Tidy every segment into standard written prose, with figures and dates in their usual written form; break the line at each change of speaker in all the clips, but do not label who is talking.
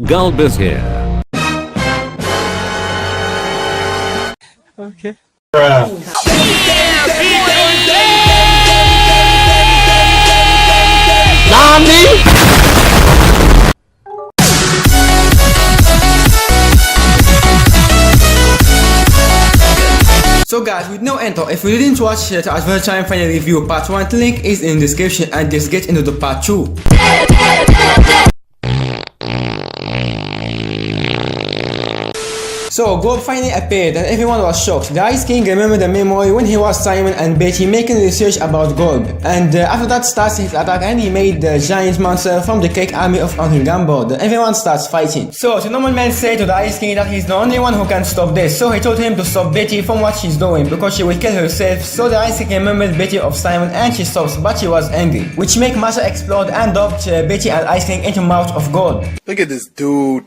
Gulb is here.
Okay. So guys, with no intro, if you didn't watch the Adventure Time Final Review Part 1, the link is in the description, and let's get into the Part 2. So Gulb finally appeared and everyone was shocked. The Ice King remembered the memory when he was Simon and Betty making research about Gulb, and after that starts his attack and he made the giant monster from the cake army of Uncle Gumball. Everyone starts fighting. So the normal man said to the Ice King that he's the only one who can stop this, so he told him to stop Betty from what she's doing because she will kill herself. So the Ice King remembered Betty of Simon and she stops, but she was angry, which make matter explode and dumped Betty and Ice King into mouth of Gulb.
Look at this dude.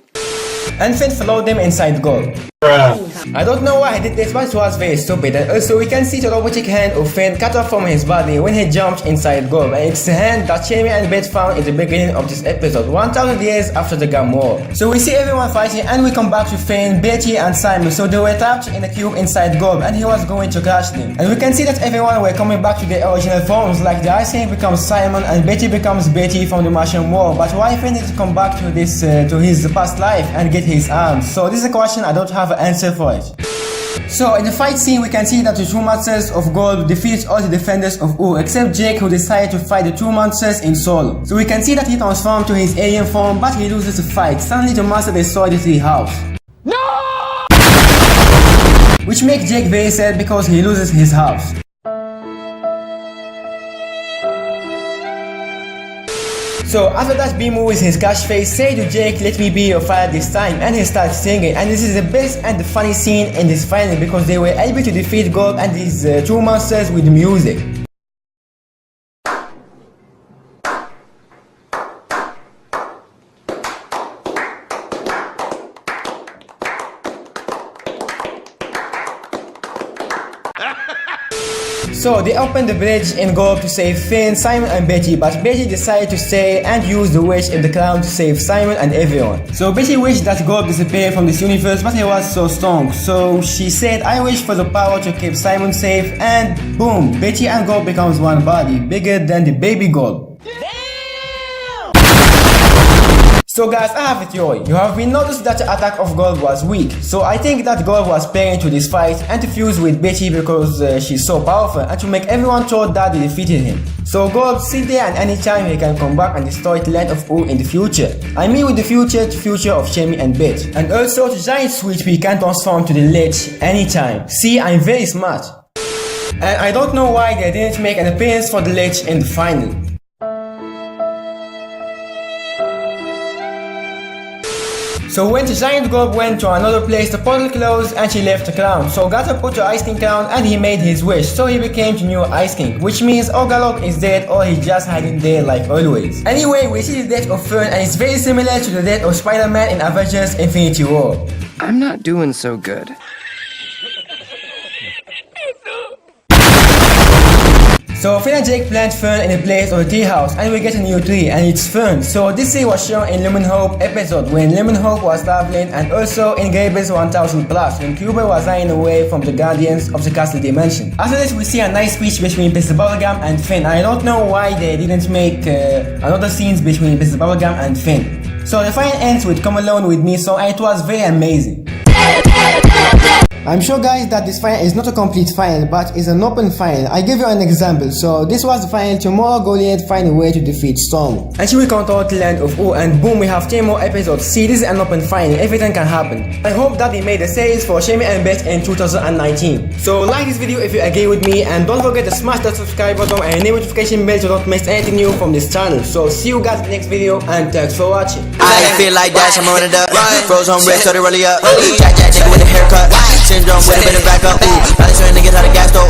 And Finn followed them inside Gulb. I don't know why he did this, but it was very stupid. And also we can see the robotic hand of Finn cut off from his body when he jumped inside Gulb, and it's the hand that Jamie and Beth found in the beginning of this episode, 1000 years after the Gum War. So we see everyone fighting and we come back to Finn, Betty and Simon. So they were trapped in a cube inside Gulb and he was going to crush them. And we can see that everyone were coming back to their original forms, like the Ice King becomes Simon and Betty becomes Betty from the Martian War. But why Finn did come back to this to his past life and get his arms? So this is a question, I don't have an answer for it. So in the fight scene we can see that the two monsters of Gulb defeats all the defenders of Ur except Jake, who decided to fight the two monsters in solo. So we can see that he transformed to his alien form, but he loses the fight. Suddenly the monster destroyed the tree house. No! Which makes Jake very sad because he loses his house. So after that, B moves his cash face, say to Jake, "Let me be your fire this time," and he starts singing. And this is the best and the funny scene in this final because they were able to defeat Gulb and these two monsters with music. So they opened the bridge in Gulb to save Finn, Simon and Betty, but Betty decided to stay and use the witch in the crown to save Simon and everyone. So Betty wished that Gulb disappeared from this universe, but he was so strong. So she said, "I wish for the power to keep Simon safe," and boom, Betty and Gulb becomes one body, bigger than the baby Gulb. So guys, I have a theory. You have been noticed that the attack of Gulb was weak. So I think that Gulb was playing to this fight and to fuse with Betty because she's so powerful and to make everyone thought that they defeated him. So Gulb sit there and anytime he can come back and destroy the land of Ur in the future. I mean with the future of Jamie and Beth. And also the giant sweet pea can transform to the lich anytime. See, I'm very smart. And I don't know why they didn't make an appearance for the lich in the final. So when the giant Gulb went to another place, the portal closed and she left the crown. So Gator put the Ice King crown and he made his wish. So he became the new Ice King, which means Ogalok is dead or he just hiding there like always. Anyway, we see the death of Fern and it's very similar to the death of Spider-Man in Avengers Infinity War.
I'm not doing so good.
So Finn and Jake plant Fern in the place of the tree house and we get a new tree and it's Fern. So this tree was shown in Lemon Hope episode when Lemon Hope was traveling, and also in Gables 1000 Plus when Cuba was running away from the guardians of the castle dimension. After this we see a nice speech between Mr. Bubblegum and Finn. I don't know why they didn't make another scenes between Mr. Bubblegum and Finn. So the final ends with "Come Alone With Me" song and it was very amazing. I'm sure guys that this final is not a complete final, but is an open final. I give you an example. So this was the final. Tomorrow Goliath find a way to defeat Storm, and she will control the land of Ur, and boom, we have 10 more episodes. See, this is an open final, everything can happen. I hope that they made a series for Jamie and Beth in 2019. So like this video if you agree with me, and don't forget to smash that subscribe button and the notification bell to not miss anything new from this channel. So see you guys in the next video and thanks for watching.
I feel like that, I'm running up. Froze on red, so they really up. Jack nigga with a haircut. Syndrome with a bit of backup. Ooh, probably showing niggas how to gas though.